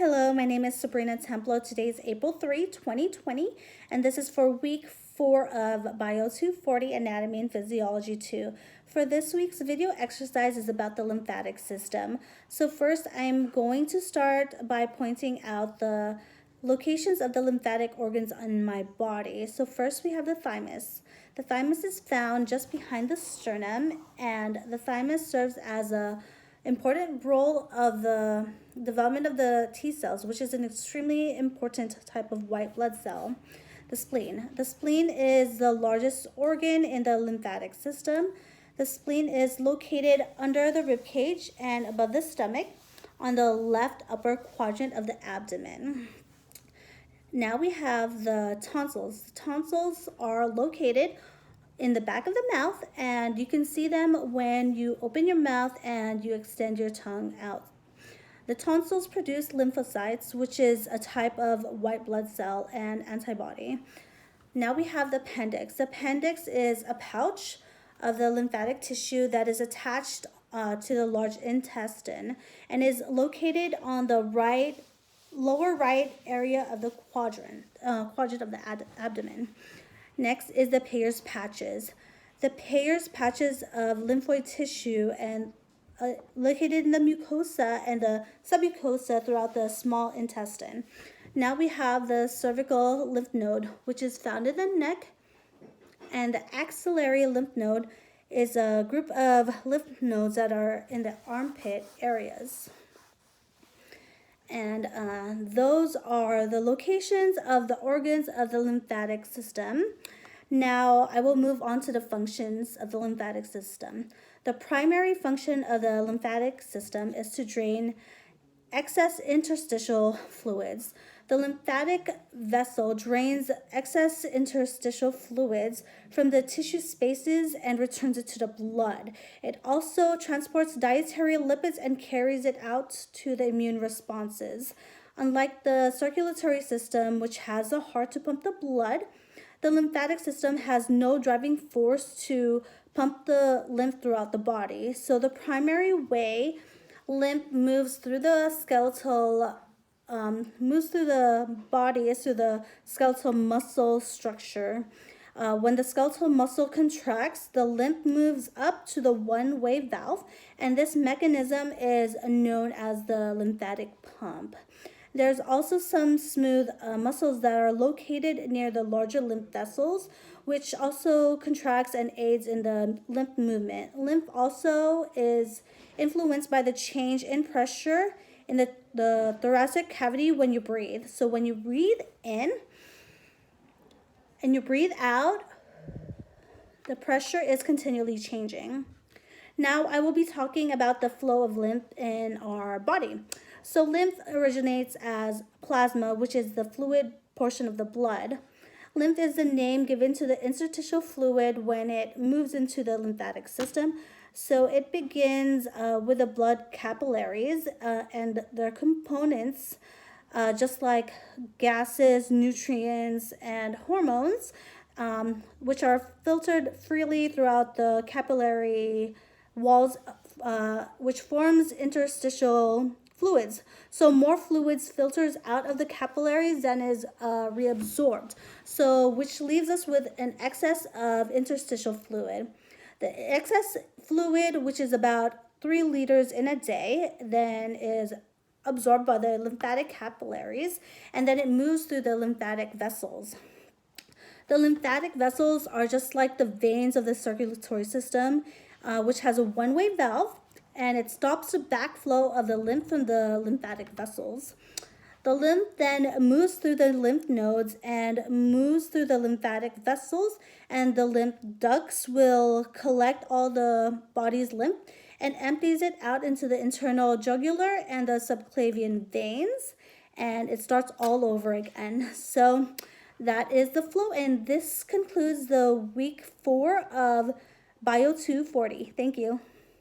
Hello, my name is Sabrina Templo. Today is April 3, 2020, and this is for week 4 of Bio 240 Anatomy and Physiology 2. For this week's video exercise is about the lymphatic system. So first, I'm going to start by pointing out the locations of the lymphatic organs on my body. So first we have the thymus. The thymus is found just behind the sternum, and the thymus serves as a important role of the development of the T cells, which is an extremely important type of white blood cell. The spleen. The spleen is the largest organ in the lymphatic system. The spleen is located under the rib cage and above the stomach on the left upper quadrant of the abdomen. Now we have the tonsils. The tonsils are located in the back of the mouth, and you can see them when you open your mouth and you extend your tongue out. The tonsils produce lymphocytes, which is a type of white blood cell and antibody. Now we have the appendix. The appendix is a pouch of the lymphatic tissue that is attached to the large intestine and is located on the lower right area of the quadrant of the abdomen. Next is the Peyer's patches. The Peyer's patches of lymphoid tissue and located in the mucosa and the submucosa throughout the small intestine. Now we have the cervical lymph node, which is found in the neck, and the axillary lymph node is a group of lymph nodes that are in the armpit areas. And those are the locations of the organs of the lymphatic system. Now I will move on to the functions of the lymphatic system. The primary function of the lymphatic system is to drain excess interstitial fluids. The lymphatic vessel drains excess interstitial fluids from the tissue spaces and returns it to the blood. It also transports dietary lipids and carries it out to the immune responses. Unlike the circulatory system, which has a heart to pump the blood, the lymphatic system has no driving force to pump the lymph throughout the body. So the primary way lymph moves through the body is through the skeletal muscle structure. When the skeletal muscle contracts, the lymph moves up to the one-way valve, and this mechanism is known as the lymphatic pump. There's also some smooth muscles that are located near the larger lymph vessels, which also contracts and aids in the lymph movement. Lymph also is influenced by the change in pressure in the thoracic cavity when you breathe. So when you breathe in and you breathe out, the pressure is continually changing. Now I will be talking about the flow of lymph in our body. So lymph originates as plasma, which is the fluid portion of the blood. Lymph is the name given to the interstitial fluid when it moves into the lymphatic system. So it begins with the blood capillaries and their components, just like gases, nutrients, and hormones, which are filtered freely throughout the capillary walls, which forms interstitial fluids. So more fluids filters out of the capillaries than is reabsorbed, so which leaves us with an excess of interstitial fluid. The excess fluid, which is about 3 liters in a day, then is absorbed by the lymphatic capillaries, and then it moves through the lymphatic vessels. The lymphatic vessels are just like the veins of the circulatory system, which has a one-way valve, and it stops the backflow of the lymph from the lymphatic vessels. The lymph then moves through the lymph nodes and moves through the lymphatic vessels, and the lymph ducts will collect all the body's lymph and empties it out into the internal jugular and the subclavian veins, and it starts all over again. So that is the flow, and this concludes the week 4 of Bio 240. Thank you.